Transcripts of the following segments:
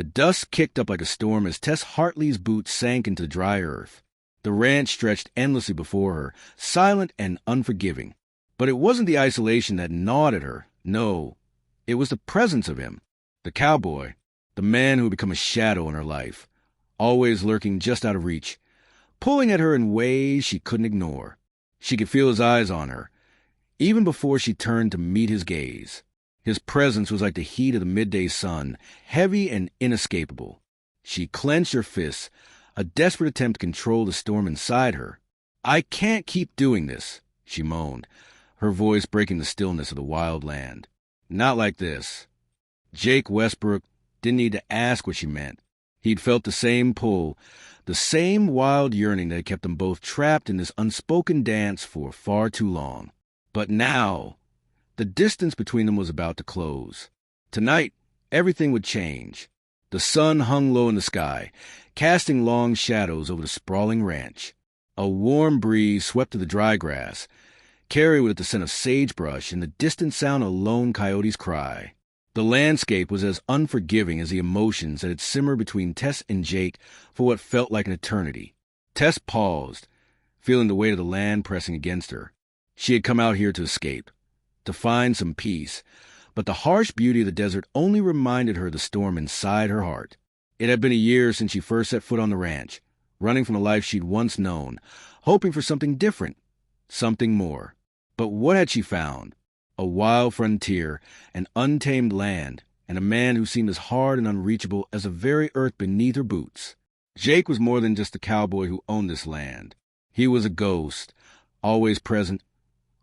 The dust kicked up like a storm as Tess Hartley's boots sank into the dry earth. The ranch stretched endlessly before her, silent and unforgiving. But it wasn't the isolation that gnawed at her. No, it was the presence of him. The cowboy, the man who had become a shadow in her life, always lurking just out of reach, pulling at her in ways she couldn't ignore. She could feel his eyes on her, even before she turned to meet his gaze. His presence was like the heat of the midday sun, heavy and inescapable. She clenched her fists, a desperate attempt to control the storm inside her. "I can't keep doing this," she moaned, her voice breaking the stillness of the wild land. "Not like this." Jake Westbrook didn't need to ask what she meant. He'd felt the same pull, the same wild yearning that had kept them both trapped in this unspoken dance for far too long. But now, the distance between them was about to close. Tonight, everything would change. The sun hung low in the sky, casting long shadows over the sprawling ranch. A warm breeze swept through the dry grass, carried with it the scent of sagebrush and the distant sound of a lone coyote's cry. The landscape was as unforgiving as the emotions that had simmered between Tess and Jake for what felt like an eternity. Tess paused, feeling the weight of the land pressing against her. She had come out here to escape, to find some peace, but the harsh beauty of the desert only reminded her of the storm inside her heart. It had been a year since she first set foot on the ranch, running from the life she'd once known, hoping for something different, something more. But what had she found? A wild frontier, an untamed land, and a man who seemed as hard and unreachable as the very earth beneath her boots. Jake was more than just the cowboy who owned this land. He was a ghost, always present,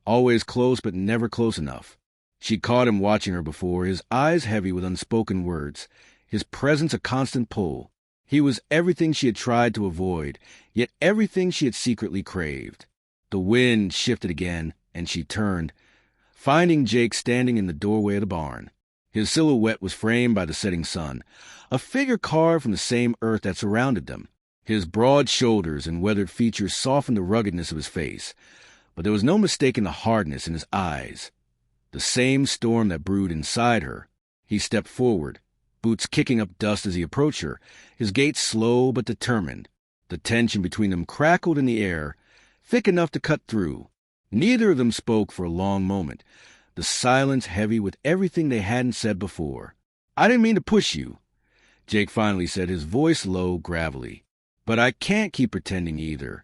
always close but never close enough. She'd caught him watching her before, his eyes heavy with unspoken words, his presence a constant pull. He was everything she had tried to avoid, yet everything she had secretly craved. The wind shifted again, and she turned, finding Jake standing in the doorway of the barn. His silhouette was framed by the setting sun, a figure carved from the same earth that surrounded them. His broad shoulders and weathered features softened the ruggedness of his face, but there was no mistaking the hardness in his eyes. The same storm that brewed inside her. He stepped forward, boots kicking up dust as he approached her, his gait slow but determined. The tension between them crackled in the air, thick enough to cut through. Neither of them spoke for a long moment, the silence heavy with everything they hadn't said before. "I didn't mean to push you," Jake finally said, his voice low, gravelly. "But I can't keep pretending either."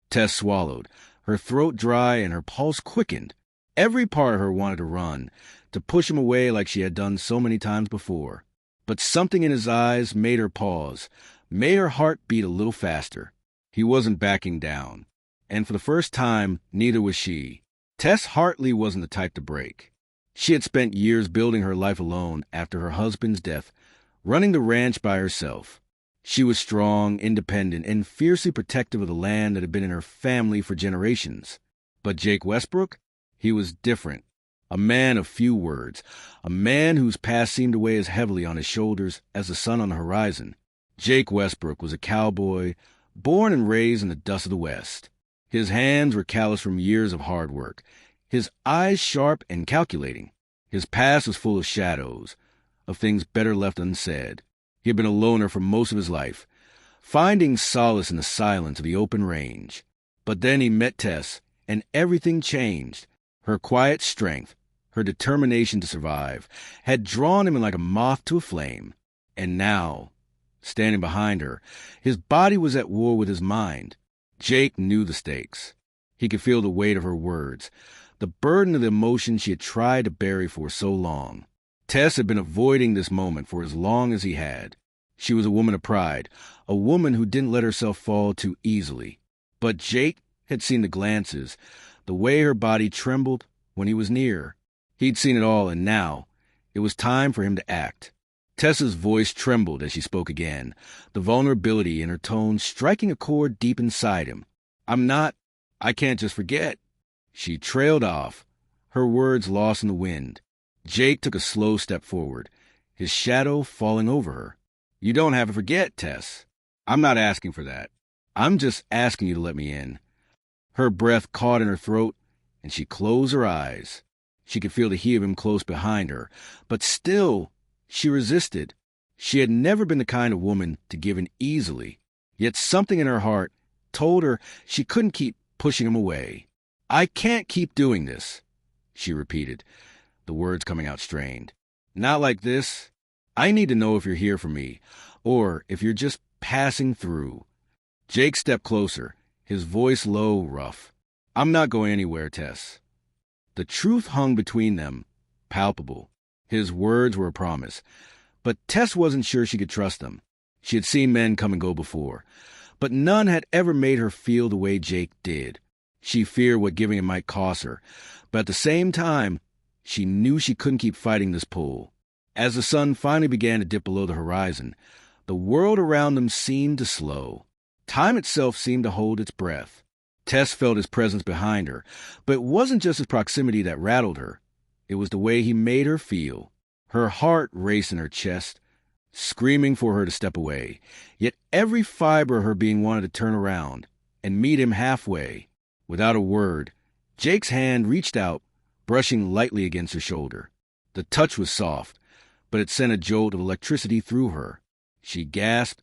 Tess swallowed, her throat dry and her pulse quickened. Every part of her wanted to run, to push him away like she had done so many times before. But something in his eyes made her pause, made her heart beat a little faster. He wasn't backing down. And for the first time, neither was she. Tess Hartley wasn't the type to break. She had spent years building her life alone after her husband's death, running the ranch by herself. She was strong, independent, and fiercely protective of the land that had been in her family for generations. But Jake Westbrook? He was different. A man of few words, a man whose past seemed to weigh as heavily on his shoulders as the sun on the horizon. Jake Westbrook was a cowboy, born and raised in the dust of the West. His hands were calloused from years of hard work, his eyes sharp and calculating. His past was full of shadows, of things better left unsaid. He had been a loner for most of his life, finding solace in the silence of the open range. But then he met Tess, and everything changed. Her quiet strength, her determination to survive, had drawn him in like a moth to a flame. And now, standing behind her, his body was at war with his mind. Jake knew the stakes. He could feel the weight of her words, the burden of the emotion she had tried to bury for so long. Tess had been avoiding this moment for as long as he had. She was a woman of pride, a woman who didn't let herself fall too easily. But Jake had seen the glances, the way her body trembled when he was near. He'd seen it all, and now it was time for him to act. Tessa's voice trembled as she spoke again, the vulnerability in her tone striking a chord deep inside him. I can't just forget." She trailed off, her words lost in the wind. Jake took a slow step forward, his shadow falling over her. "You don't have to forget, Tess. I'm not asking for that. I'm just asking you to let me in." Her breath caught in her throat, and she closed her eyes. She could feel the heat of him close behind her, but still she resisted. She had never been the kind of woman to give in easily, yet something in her heart told her she couldn't keep pushing him away. "I can't keep doing this," she repeated, the words coming out strained. "Not like this. I need to know if you're here for me, or if you're just passing through." Jake stepped closer, his voice low, rough. "I'm not going anywhere, Tess." The truth hung between them, palpable. His words were a promise. But Tess wasn't sure she could trust them. She had seen men come and go before, but none had ever made her feel the way Jake did. She feared what giving it might cost her, but at the same time, she knew she couldn't keep fighting this pull. As the sun finally began to dip below the horizon, the world around them seemed to slow. Time itself seemed to hold its breath. Tess felt his presence behind her, but it wasn't just his proximity that rattled her. It was the way he made her feel. Her heart raced in her chest, screaming for her to step away, yet every fiber of her being wanted to turn around and meet him halfway. Without a word, Jake's hand reached out, brushing lightly against her shoulder. The touch was soft, but it sent a jolt of electricity through her. She gasped,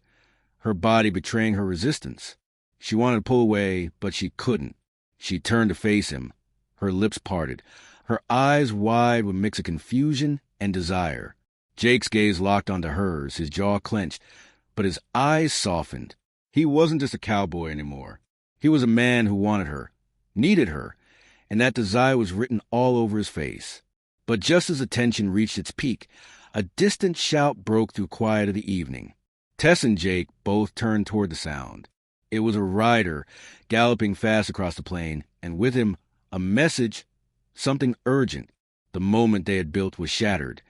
her body betraying her resistance. She wanted to pull away, but she couldn't. She turned to face him, her lips parted, her eyes wide with a mix of confusion and desire. Jake's gaze locked onto hers, his jaw clenched, but his eyes softened. He wasn't just a cowboy anymore. He was a man who wanted her, needed her, and that desire was written all over his face. But just as the tension reached its peak, a distant shout broke through quiet of the evening. Tess and Jake both turned toward the sound. It was a rider galloping fast across the plain, and with him a message, something urgent. The moment they had built was shattered,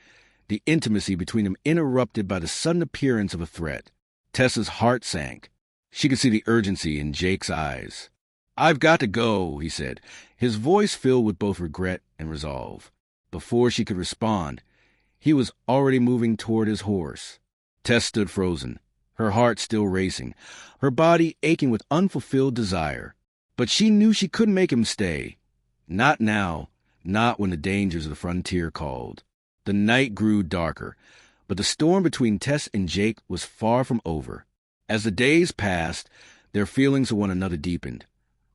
the intimacy between them interrupted by the sudden appearance of a threat. Tessa's heart sank. She could see the urgency in Jake's eyes. "I've got to go," he said, his voice filled with both regret and resolve. Before she could respond, he was already moving toward his horse. Tess stood frozen, her heart still racing, her body aching with unfulfilled desire. But she knew she couldn't make him stay. Not now, not when the dangers of the frontier called. The night grew darker, but the storm between Tess and Jake was far from over. As the days passed, their feelings of one another deepened.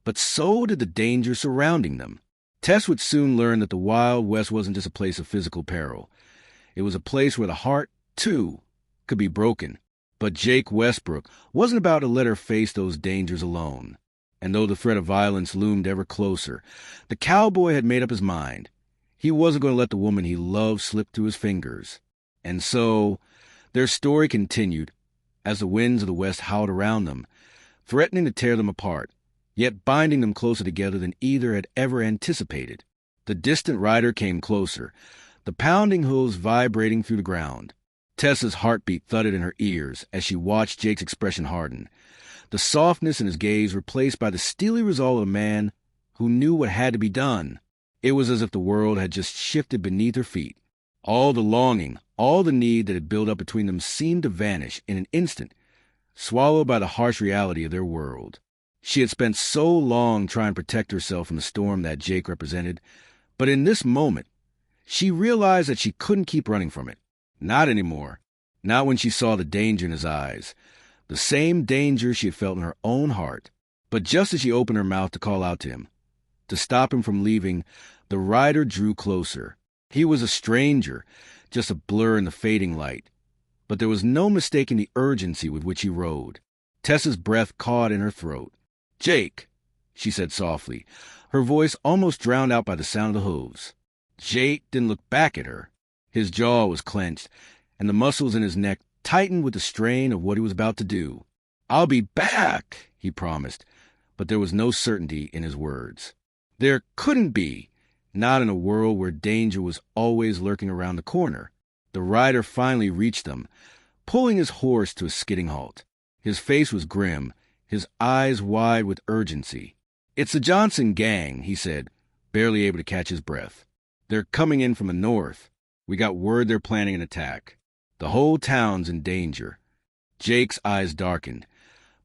But so did the danger surrounding them. Tess would soon learn that the Wild West wasn't just a place of physical peril. It was a place where the heart, too, could be broken. But Jake Westbrook wasn't about to let her face those dangers alone. And though the threat of violence loomed ever closer, the cowboy had made up his mind. He wasn't going to let the woman he loved slip through his fingers. And so, their story continued, as the winds of the West howled around them, threatening to tear them apart, yet binding them closer together than either had ever anticipated. The distant rider came closer, the pounding hooves vibrating through the ground. Tessa's heartbeat thudded in her ears as she watched Jake's expression harden, the softness in his gaze replaced by the steely resolve of a man who knew what had to be done. It was as if the world had just shifted beneath her feet. All the longing, all the need that had built up between them seemed to vanish in an instant, swallowed by the harsh reality of their world. She had spent so long trying to protect herself from the storm that Jake represented, but in this moment, she realized that she couldn't keep running from it. Not anymore. Not when she saw the danger in his eyes. The same danger she had felt in her own heart. But just as she opened her mouth to call out to him, to stop him from leaving, the rider drew closer. He was a stranger, just a blur in the fading light. But there was no mistaking the urgency with which he rode. Tessa's breath caught in her throat. "Jake," she said softly, her voice almost drowned out by the sound of the hooves. Jake didn't look back at her. His jaw was clenched, and the muscles in his neck tightened with the strain of what he was about to do. "I'll be back," he promised, but there was no certainty in his words. There couldn't be, not in a world where danger was always lurking around the corner. The rider finally reached them, pulling his horse to a skidding halt. His face was grim, his eyes wide with urgency. "It's the Johnson gang," he said, barely able to catch his breath. "They're coming in from the north. We got word they're planning an attack. The whole town's in danger." Jake's eyes darkened,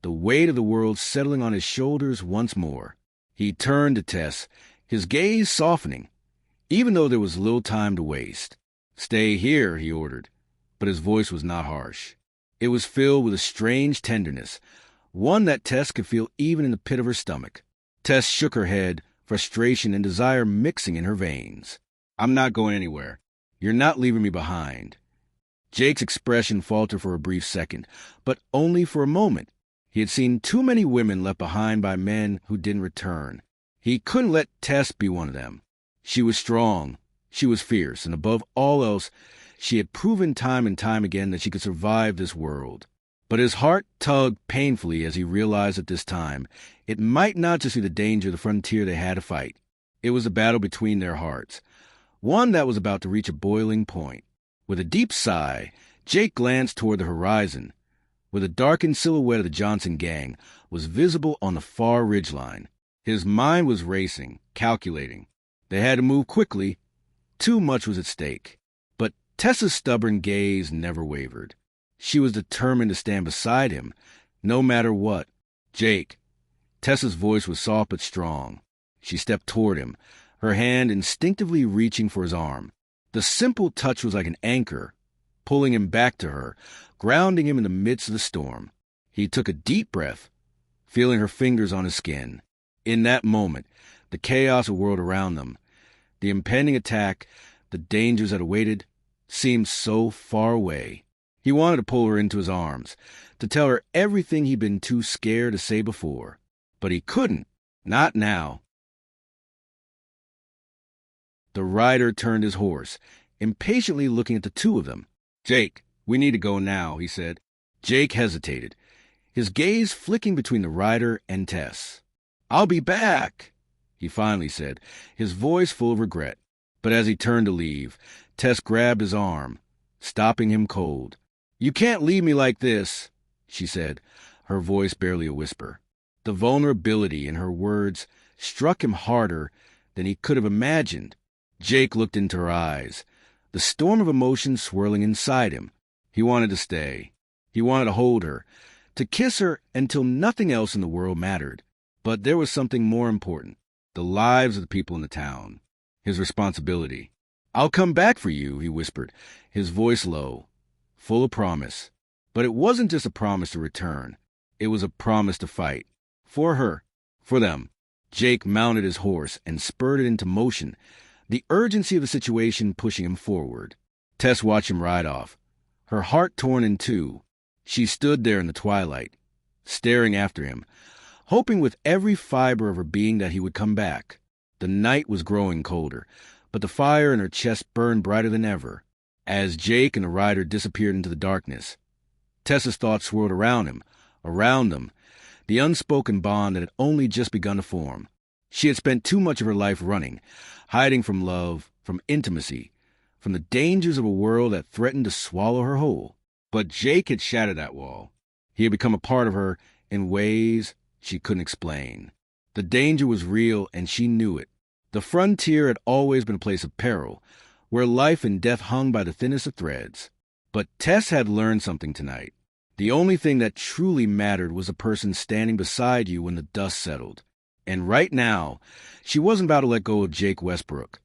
the weight of the world settling on his shoulders once more. He turned to Tess, his gaze softening, even though there was little time to waste. "Stay here," he ordered. but his voice was not harsh. It was filled with a strange tenderness, one that Tess could feel even in the pit of her stomach. Tess shook her head, frustration and desire mixing in her veins. "I'm not going anywhere. You're not leaving me behind." Jake's expression faltered for a brief second, but only for a moment. He had seen too many women left behind by men who didn't return. He couldn't let Tess be one of them. She was strong, she was fierce, and above all else, she had proven time and time again that she could survive this world. But his heart tugged painfully as he realized at this time it might not just be the danger of the frontier they had to fight. It was a battle between their hearts, one that was about to reach a boiling point. With a deep sigh, Jake glanced toward the horizon, where the darkened silhouette of the Johnson gang was visible on the far ridgeline. His mind was racing, calculating. They had to move quickly. Too much was at stake. But Tessa's stubborn gaze never wavered. She was determined to stand beside him, no matter what. "Jake." Tessa's voice was soft but strong. She stepped toward him, her hand instinctively reaching for his arm. The simple touch was like an anchor, pulling him back to her, grounding him in the midst of the storm. He took a deep breath, feeling her fingers on his skin. In that moment, the chaos of the world around them, the impending attack, the dangers that awaited, seemed so far away. He wanted to pull her into his arms, to tell her everything he'd been too scared to say before. But he couldn't. Not now. The rider turned his horse, impatiently looking at the two of them. "Jake, we need to go now," he said. Jake hesitated, his gaze flicking between the rider and Tess. "I'll be back," he finally said, his voice full of regret. But as he turned to leave, Tess grabbed his arm, stopping him cold. "You can't leave me like this," she said, her voice barely a whisper. The vulnerability in her words struck him harder than he could have imagined. Jake looked into her eyes, the storm of emotion swirling inside him. He wanted to stay. He wanted to hold her, to kiss her until nothing else in the world mattered. But there was something more important, the lives of the people in the town, his responsibility. "I'll come back for you," he whispered, his voice low, full of promise. But it wasn't just a promise to return. It was a promise to fight. For her. For them. Jake mounted his horse and spurred it into motion, the urgency of the situation pushing him forward. Tess watched him ride off, her heart torn in two. She stood there in the twilight, staring after him, hoping with every fiber of her being that he would come back. The night was growing colder, but the fire in her chest burned brighter than ever. As Jake and the rider disappeared into the darkness, Tessa's thoughts swirled around him, around them, the unspoken bond that had only just begun to form. She had spent too much of her life running, hiding from love, from intimacy, from the dangers of a world that threatened to swallow her whole. But Jake had shattered that wall. He had become a part of her in ways she couldn't explain. The danger was real, and she knew it. The frontier had always been a place of peril, where life and death hung by the thinnest of threads. But Tess had learned something tonight. The only thing that truly mattered was the person standing beside you when the dust settled. And right now, she wasn't about to let go of Jake Westbrook.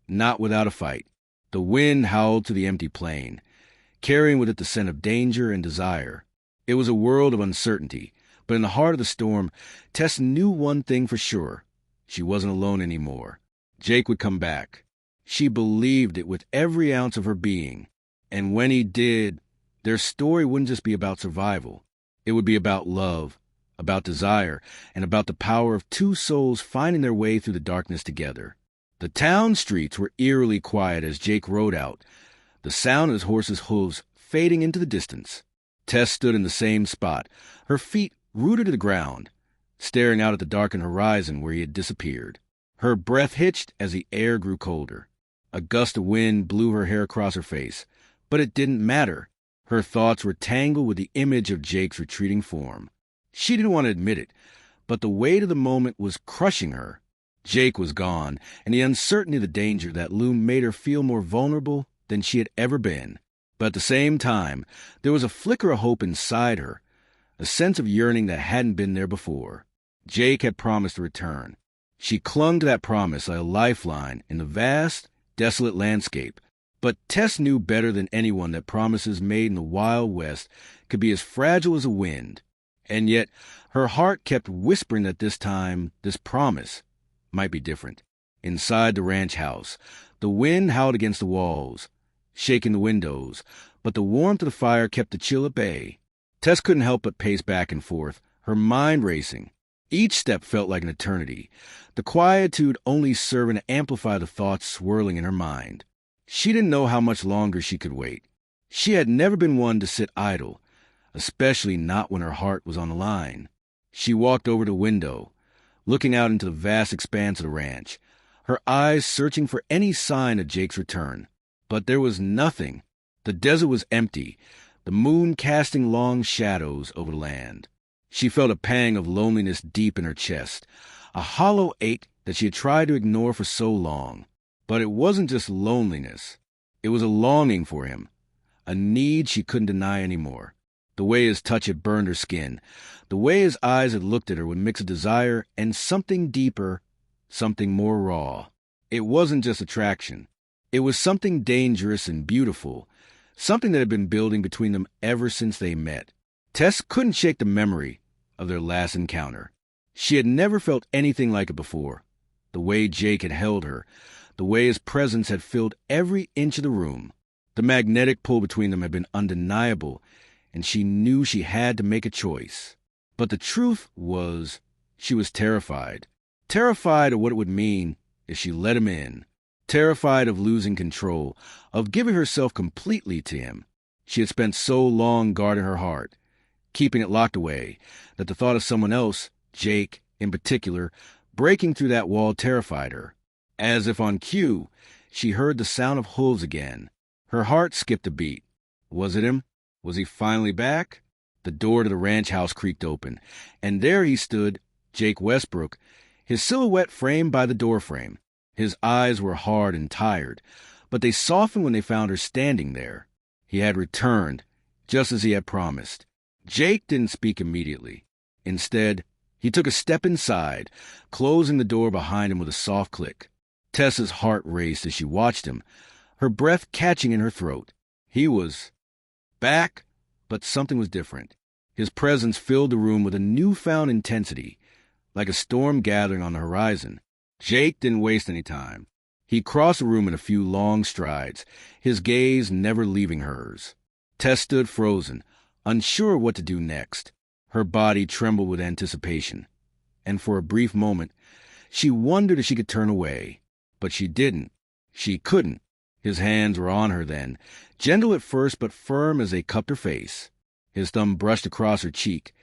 Not without a fight. The wind howled to the empty plain, carrying with it the scent of danger and desire. It was a world of uncertainty, but in the heart of the storm, Tess knew one thing for sure. She wasn't alone anymore. Jake would come back. She believed it with every ounce of her being. And when he did, their story wouldn't just be about survival. It would be about love, about desire, and about the power of two souls finding their way through the darkness together. The town streets were eerily quiet as Jake rode out, the sound of his horse's hooves fading into the distance. Tess stood in the same spot, her feet rooted to the ground, staring out at the darkened horizon where he had disappeared. Her breath hitched as the air grew colder. A gust of wind blew her hair across her face, but it didn't matter. Her thoughts were tangled with the image of Jake's retreating form. She didn't want to admit it, but the weight of the moment was crushing her. Jake was gone, and the uncertainty of the danger that loomed made her feel more vulnerable than she had ever been. But at the same time, there was a flicker of hope inside her, a sense of yearning that hadn't been there before. Jake had promised to return. She clung to that promise like a lifeline in the vast, desolate landscape, But Tess knew better than anyone that promises made in the Wild West could be as fragile as a wind. And yet, her heart kept whispering that this time, this promise, might be different. Inside the ranch house, the wind howled against the walls, shaking the windows, but the warmth of the fire kept the chill at bay. Tess couldn't help but pace back and forth, her mind racing. Each step felt like an eternity, the quietude only serving to amplify the thoughts swirling in her mind. She didn't know how much longer she could wait. She had never been one to sit idle, especially not when her heart was on the line. She walked over to the window, looking out into the vast expanse of the ranch, her eyes searching for any sign of Jake's return. But there was nothing. The desert was empty, the moon casting long shadows over the land. She felt a pang of loneliness deep in her chest, a hollow ache that she had tried to ignore for so long. But it wasn't just loneliness. It was a longing for him, a need she couldn't deny anymore. The way his touch had burned her skin, the way his eyes had looked at her with mixed desire and something deeper, something more raw. It wasn't just attraction. It was something dangerous and beautiful, something that had been building between them ever since they met. Tess couldn't shake the memory of their last encounter. She had never felt anything like it before. The way Jake had held her, the way his presence had filled every inch of the room. The magnetic pull between them had been undeniable, and she knew she had to make a choice. But the truth was, she was terrified. Terrified of what it would mean if she let him in. Terrified of losing control, of giving herself completely to him. She had spent so long guarding her heart, keeping it locked away, that the thought of someone else, Jake in particular, breaking through that wall terrified her. As if on cue, she heard the sound of hooves again. Her heart skipped a beat. Was it him? Was he finally back? The door to the ranch house creaked open, and there he stood, Jake Westbrook, his silhouette framed by the doorframe. His eyes were hard and tired, but they softened when they found her standing there. He had returned, just as he had promised. Jake didn't speak immediately. Instead, he took a step inside, closing the door behind him with a soft click. Tessa's heart raced as she watched him, her breath catching in her throat. He was back, but something was different. His presence filled the room with a newfound intensity, like a storm gathering on the horizon. Jake didn't waste any time. He crossed the room in a few long strides, his gaze never leaving hers. Tess stood frozen, unsure what to do next. Her body trembled with anticipation, and for a brief moment, she wondered if she could turn away. But she didn't. She couldn't. His hands were on her then, gentle at first but firm as they cupped her face. His thumb brushed across her cheek,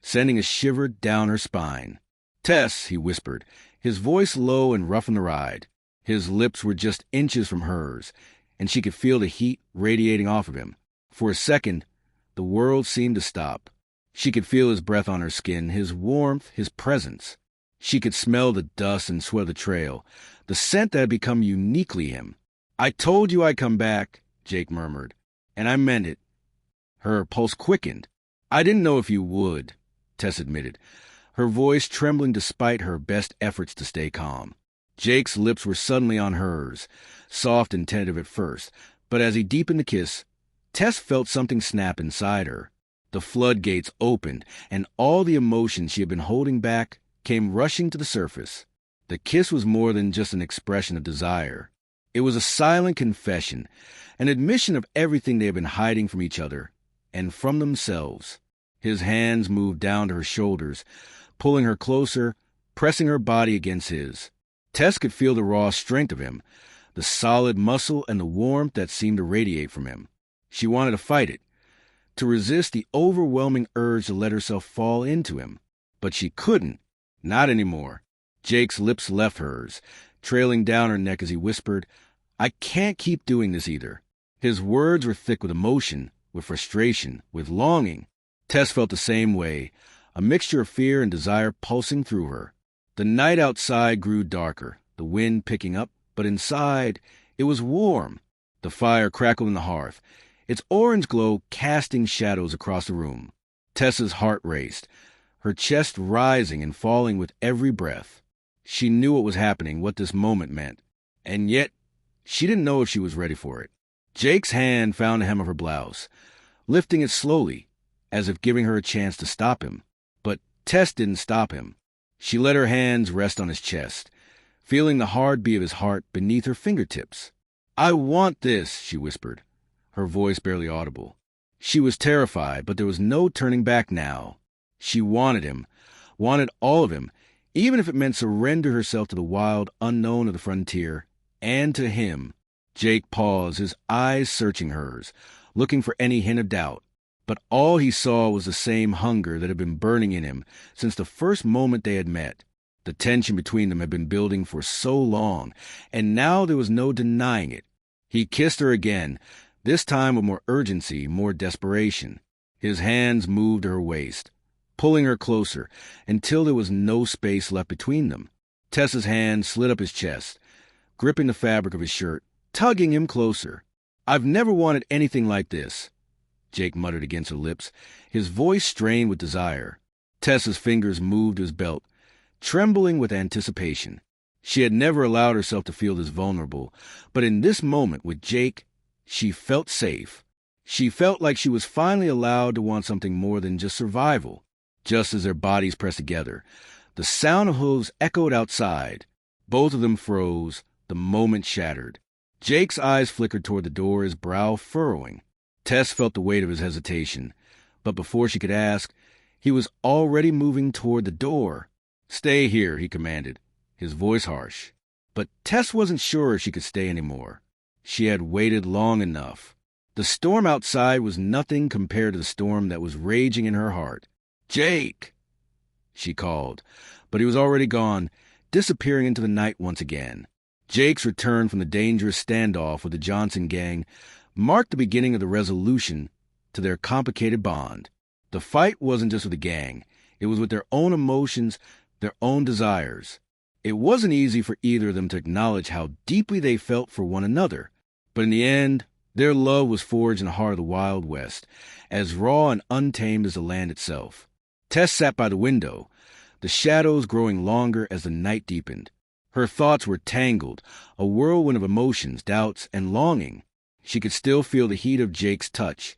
sending a shiver down her spine. "Tess," he whispered, his voice low and rough on the ride. His lips were just inches from hers, and she could feel the heat radiating off of him. For a second, the world seemed to stop. She could feel his breath on her skin, his warmth, his presence. She could smell the dust and sweat of the trail, the scent that had become uniquely him. "I told you I'd come back," Jake murmured, "and I meant it." Her pulse quickened. "I didn't know if you would," Tess admitted, her voice trembling despite her best efforts to stay calm. Jake's lips were suddenly on hers, soft and tentative at first, but as he deepened the kiss, Tess felt something snap inside her. The floodgates opened, and all the emotions she had been holding back came rushing to the surface. The kiss was more than just an expression of desire. It was a silent confession, an admission of everything they had been hiding from each other and from themselves. His hands moved down to her shoulders, pulling her closer, pressing her body against his. Tess could feel the raw strength of him, the solid muscle and the warmth that seemed to radiate from him. She wanted to fight it, to resist the overwhelming urge to let herself fall into him. But she couldn't. Not anymore. Jake's lips left hers, trailing down her neck as he whispered, "I can't keep doing this either." His words were thick with emotion, with frustration, with longing. Tess felt the same way, a mixture of fear and desire pulsing through her. The night outside grew darker, the wind picking up, but inside, it was warm. The fire crackled in the hearth, its orange glow casting shadows across the room. Tessa's heart raced, her chest rising and falling with every breath. She knew what was happening, what this moment meant, and yet she didn't know if she was ready for it. Jake's hand found the hem of her blouse, lifting it slowly, as if giving her a chance to stop him. But Tess didn't stop him. She let her hands rest on his chest, feeling the hard beat of his heart beneath her fingertips. "I want this," she whispered, her voice barely audible. She was terrified, but there was no turning back now. She wanted him, wanted all of him, even if it meant surrender herself to the wild unknown of the frontier, and to him. Jake paused, his eyes searching hers, looking for any hint of doubt. But all he saw was the same hunger that had been burning in him since the first moment they had met. The tension between them had been building for so long, and now there was no denying it. He kissed her again, this time with more urgency, more desperation. His hands moved to her waist, pulling her closer until there was no space left between them. Tessa's hand slid up his chest, gripping the fabric of his shirt, tugging him closer. "I've never wanted anything like this," Jake muttered against her lips, his voice strained with desire. Tessa's fingers moved to his belt, trembling with anticipation. She had never allowed herself to feel this vulnerable, but in this moment with Jake, she felt safe. She felt like she was finally allowed to want something more than just survival. Just as their bodies pressed together, the sound of hooves echoed outside. Both of them froze, the moment shattered. Jake's eyes flickered toward the door, his brow furrowing. Tess felt the weight of his hesitation, but before she could ask, he was already moving toward the door. "Stay here," he commanded, his voice harsh. But Tess wasn't sure she could stay anymore. She had waited long enough. The storm outside was nothing compared to the storm that was raging in her heart. "Jake!" she called, but he was already gone, disappearing into the night once again. Jake's return from the dangerous standoff with the Johnson gang marked the beginning of the resolution to their complicated bond. The fight wasn't just with the gang. It was with their own emotions, their own desires. It wasn't easy for either of them to acknowledge how deeply they felt for one another. But in the end, their love was forged in the heart of the Wild West, as raw and untamed as the land itself. Tess sat by the window, the shadows growing longer as the night deepened. Her thoughts were tangled, a whirlwind of emotions, doubts, and longing. She could still feel the heat of Jake's touch,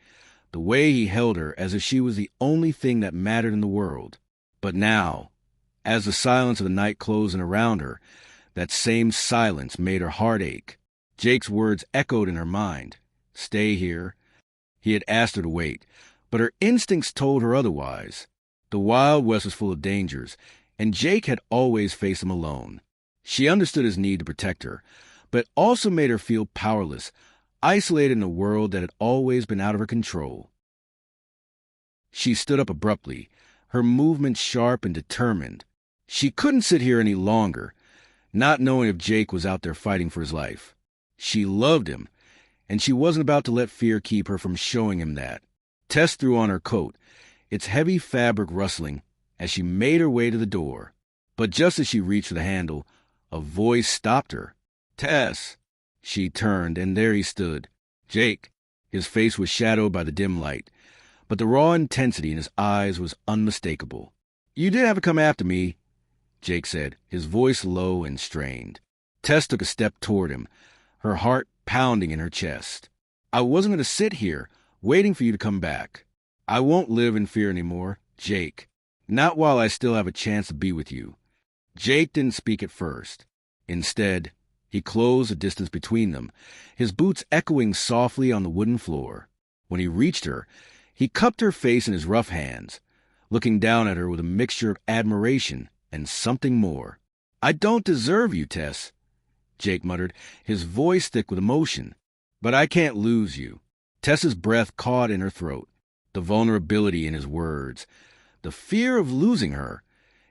the way he held her as if she was the only thing that mattered in the world. But now, as the silence of the night closed in around her, that same silence made her heart ache. Jake's words echoed in her mind. "Stay here." He had asked her to wait, but her instincts told her otherwise. The Wild West was full of dangers, and Jake had always faced them alone. She understood his need to protect her, but it also made her feel powerless, isolated in a world that had always been out of her control. She stood up abruptly, her movements sharp and determined. She couldn't sit here any longer, not knowing if Jake was out there fighting for his life. She loved him, and she wasn't about to let fear keep her from showing him that. Tess threw on her coat, its heavy fabric rustling, as she made her way to the door. But just as she reached for the handle, a voice stopped her. "Tess!" She turned, and there he stood, Jake. His face was shadowed by the dim light, but the raw intensity in his eyes was unmistakable. "You did have to come after me," Jake said, his voice low and strained. Tess took a step toward him, her heart pounding in her chest. "I wasn't going to sit here, waiting for you to come back. I won't live in fear anymore, Jake. Not while I still have a chance to be with you." Jake didn't speak at first. Instead, he closed the distance between them, his boots echoing softly on the wooden floor. When he reached her, he cupped her face in his rough hands, looking down at her with a mixture of admiration and something more. "I don't deserve you, Tess," Jake muttered, his voice thick with emotion. "But I can't lose you." Tess's breath caught in her throat, the vulnerability in his words, the fear of losing her.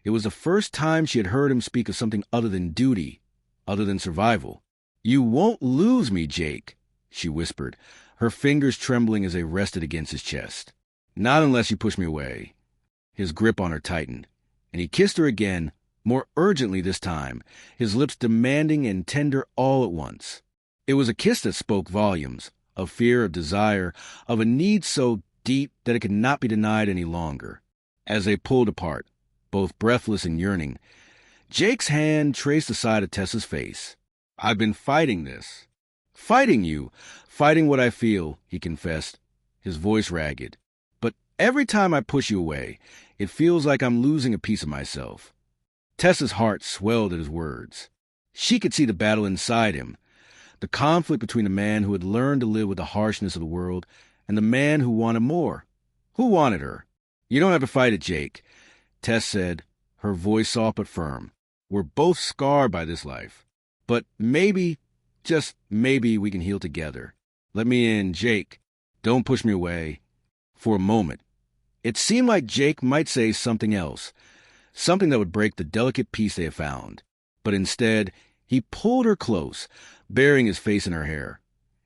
It was the first time she had heard him speak of something other than duty, other than survival. "You won't lose me, Jake," she whispered, her fingers trembling as they rested against his chest. "Not unless you push me away." His grip on her tightened, and he kissed her again, more urgently this time, his lips demanding and tender all at once. It was a kiss that spoke volumes, of fear, of desire, of a need so deep that it could not be denied any longer. As they pulled apart, both breathless and yearning, Jake's hand traced the side of Tessa's face. "I've been fighting this." Fighting you. Fighting what I feel, he confessed, his voice ragged. But every time I push you away, it feels like I'm losing a piece of myself. Tessa's heart swelled at his words. She could see the battle inside him, the conflict between the man who had learned to live with the harshness of the world and the man who wanted more. Who wanted her? You don't have to fight it, Jake, Tess said, her voice soft but firm. We're both scarred by this life. But maybe, just maybe, we can heal together. Let me in, Jake. Don't push me away. For a moment, it seemed like Jake might say something else, something that would break the delicate peace they had found. But instead, he pulled her close, burying his face in her hair,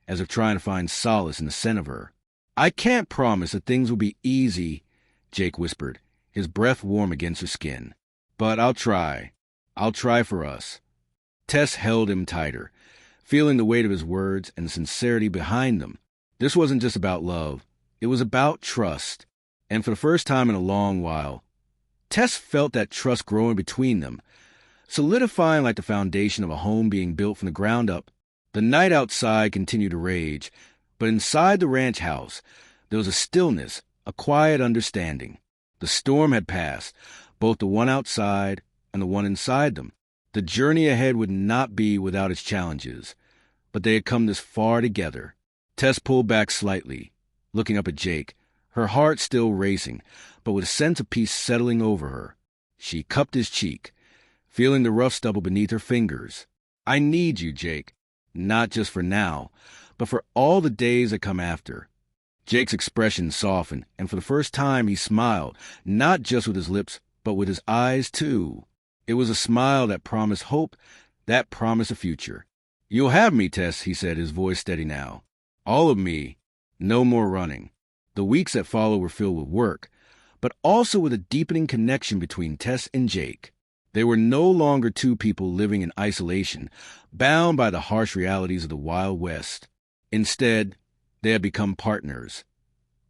as if trying to find solace in the scent of her. I can't promise that things will be easy, Jake whispered, his breath warm against her skin. But I'll try. I'll try for us. Tess held him tighter, feeling the weight of his words and the sincerity behind them. This wasn't just about love. It was about trust. And for the first time in a long while, Tess felt that trust growing between them, solidifying like the foundation of a home being built from the ground up. The night outside continued to rage, but inside the ranch house, there was a stillness, a quiet understanding. The storm had passed, both the one outside and the one inside them. The journey ahead would not be without its challenges, but they had come this far together. Tess pulled back slightly, looking up at Jake, her heart still racing, but with a sense of peace settling over her. She cupped his cheek, feeling the rough stubble beneath her fingers. I need you, Jake, not just for now, but for all the days that come after. Jake's expression softened, and for the first time he smiled, not just with his lips, but with his eyes, too. It was a smile that promised hope, that promised a future. You'll have me, Tess, he said, his voice steady now. All of me. No more running. The weeks that followed were filled with work, but also with a deepening connection between Tess and Jake. They were no longer two people living in isolation, bound by the harsh realities of the Wild West. Instead, they had become partners.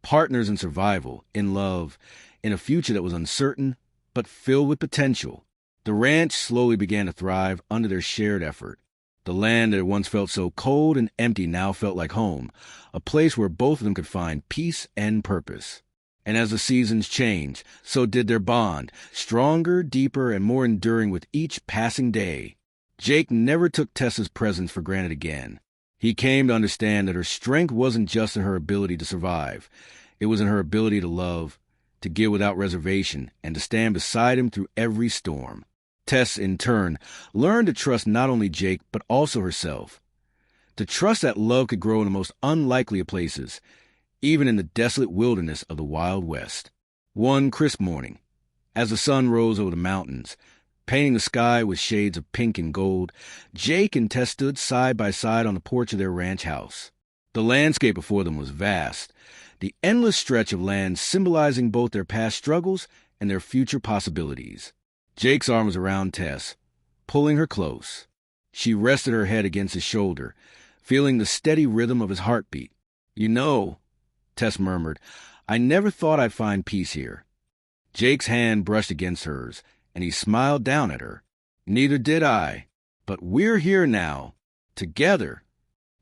Partners in survival, in love, in a future that was uncertain, but filled with potential. The ranch slowly began to thrive under their shared effort. The land that had once felt so cold and empty now felt like home, a place where both of them could find peace and purpose. And as the seasons changed, so did their bond, stronger, deeper, and more enduring with each passing day. Jake never took Tessa's presence for granted again. He came to understand that her strength wasn't just in her ability to survive. It was in her ability to love, to give without reservation, and to stand beside him through every storm. Tess, in turn, learned to trust not only Jake, but also herself. To trust that love could grow in the most unlikely of places, even in the desolate wilderness of the Wild West. One crisp morning, as the sun rose over the mountains, painting the sky with shades of pink and gold, Jake and Tess stood side by side on the porch of their ranch house. The landscape before them was vast, the endless stretch of land symbolizing both their past struggles and their future possibilities. Jake's arm was around Tess, pulling her close. She rested her head against his shoulder, feeling the steady rhythm of his heartbeat. You know, Tess murmured, I never thought I'd find peace here. Jake's hand brushed against hers, and he smiled down at her. Neither did I. But we're here now, together.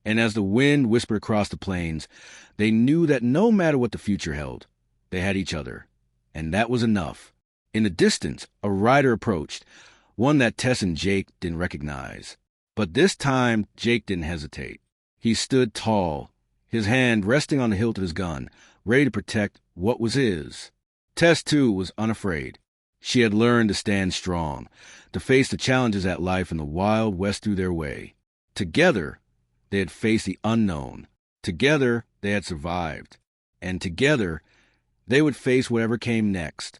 And as the wind whispered across the plains, they knew that no matter what the future held, they had each other. And that was enough. In the distance, a rider approached, one that Tess and Jake didn't recognize. But this time, Jake didn't hesitate. He stood tall, his hand resting on the hilt of his gun, ready to protect what was his. Tess, too, was unafraid. She had learned to stand strong, to face the challenges that life and the Wild West threw their way. Together, they had faced the unknown. Together, they had survived. And together, they would face whatever came next.